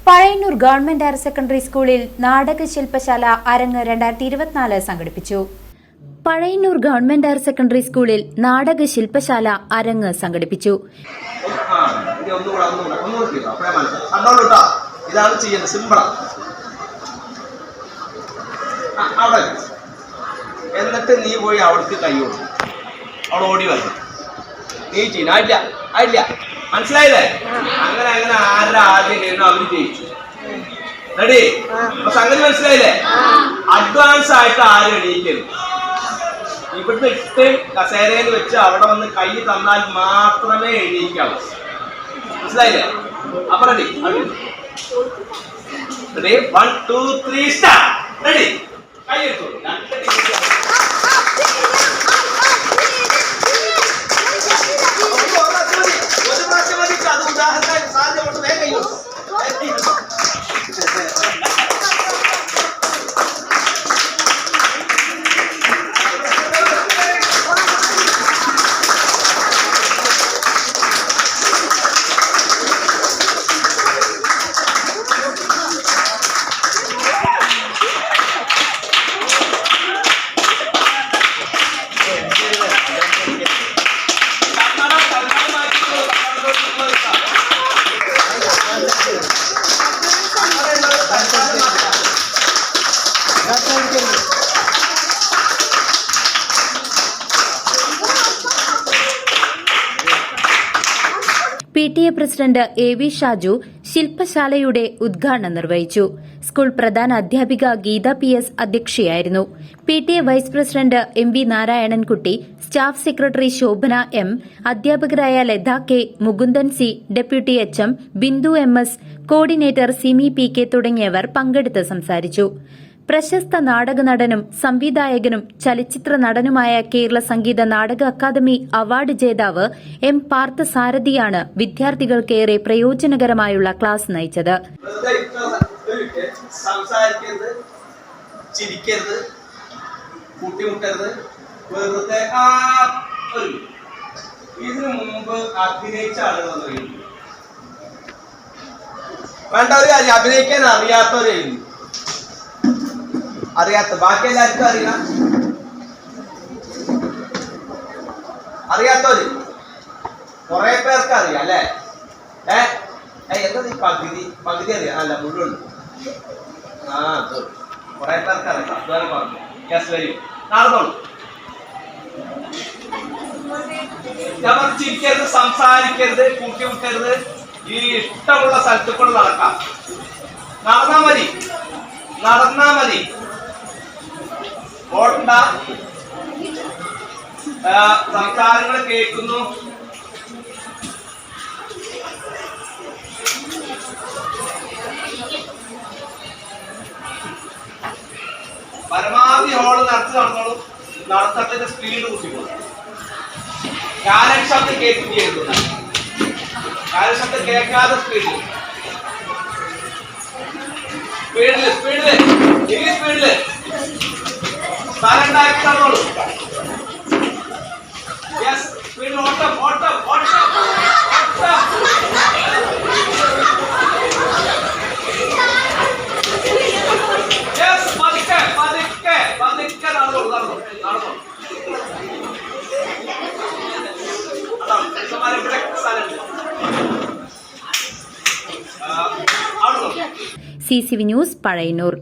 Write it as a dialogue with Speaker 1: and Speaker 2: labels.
Speaker 1: Pazhayannur government higher secondary സ്കൂളിൽ നാടക ശില്പശാല അരങ്ങ് 2024 സംഘടിപ്പിച്ചു. പഴയന്നൂർ ഗവൺമെന്റ് ഹയർ സെക്കൻഡറി സ്കൂളിൽ നാടക ശില്പശാല അരങ്ങ് സംഘടിപ്പിച്ചു.
Speaker 2: ഇതാണ് ചെയ്യുന്നത്, സിമ്പിളാണ്. എന്നിട്ട് നീ പോയി അവൾക്ക് കൈ കൊടുക്കും, അവൾ ഓടി വരണം. നീ ചെയ്യണം. ആയില്ല മനസ്സിലായില്ലേ? അങ്ങനെ ആരുടെ ആദ്യം ചെയ്യുന്നു അവര് ജയിച്ചു. റെഡി? അപ്പൊ സംഗതി മനസ്സിലായില്ലേ? അഡ്വാൻസ് ആയിട്ട് ആരും എണീക്കരുത്. ഇവിടുന്ന് ഇട്ട് കസേരയിൽ വെച്ച് അവിടെ വന്ന് കൈ തന്നാൽ മാത്രമേ എണീക്കാവൂ. മനസ്സിലായില്ലേ? അപ്പൊ റെഡി? റെഡി? 1 2 3 സ്റ്റാർട്ട്. റെഡി? കൈ എടുത്തു.
Speaker 1: PTA പ്രസിഡന്റ് AV ഷാജു ശില്പശാലയുടെ ഉദ്ഘാടനം നിർവഹിച്ചു. സ്കൂൾ പ്രധാന അധ്യാപിക ഗീത PS അധ്യക്ഷയായിരുന്നു. PTA vice president MV Narayanankutty, staff secretary Shobhana M, അധ്യാപകരായ Latha K, Mukundan C, deputy HM Bindu MS, coordinator Simi PK തുടങ്ങിയവർ പങ്കെടുത്ത് സംസാരിച്ചു. പ്രശസ്ത നാടക നടനും സംവിധായകനും ചലച്ചിത്ര നടനുമായ കേരള സംഗീത നാടക അക്കാദമി അവാർഡ് ജേതാവ് M പാർത്ഥസാരഥിയാണ് വിദ്യാർത്ഥികൾക്കേറെ പ്രയോജനകരമായുള്ള ക്ലാസ് നയിച്ചത്.
Speaker 2: ഇതിനു മുമ്പ് അഭിനയിച്ച ആളുകൾ അഭിനയിക്കാൻ അറിയാത്തവരെഴുതി, അറിയാത്ത ബാക്കി എല്ലാവർക്കും അറിയാത്തവര് കുറെ പേർക്ക് അറിയാം അല്ലേ? എന്താ നീ പകുതി അറിയാം? അല്ല, മുഴുവൻ. കുറെ പേർക്ക് അറിയാം. അതുപോലെ പറഞ്ഞു. യെസ്, വെരി നടന്നോളൂ. ഞാൻ ചിരിക്കരുത്, സംസാരിക്കരുത്, കൂട്ടിമുട്ടരുത്. ഈ ഇഷ്ടമുള്ള സ്ഥലത്ത് കൂടെ നടക്കാം. നടന്നാ മതി. ഓടണ്ട. സംസാരങ്ങൾ കേൾക്കുന്നു. പരമാവധി ഹോള് നടന്നോളൂ. നടത്തത്തിന്റെ സ്പീഡ് കൂട്ടിക്കോളൂ. കാലശബ്ദം കേൾക്കുകയായിരുന്നു. കാലശബ്ദം കേൾക്കാതെ സ്പീഡില് സ്ഥലം ഉണ്ടാക്കി തന്നോളൂ. യെസ്, സ്പീഡിൽ ഓട്ടം. യെസ്, പതുക്കെ നടന്നോളൂ.
Speaker 1: CCV news, Pazhayannur.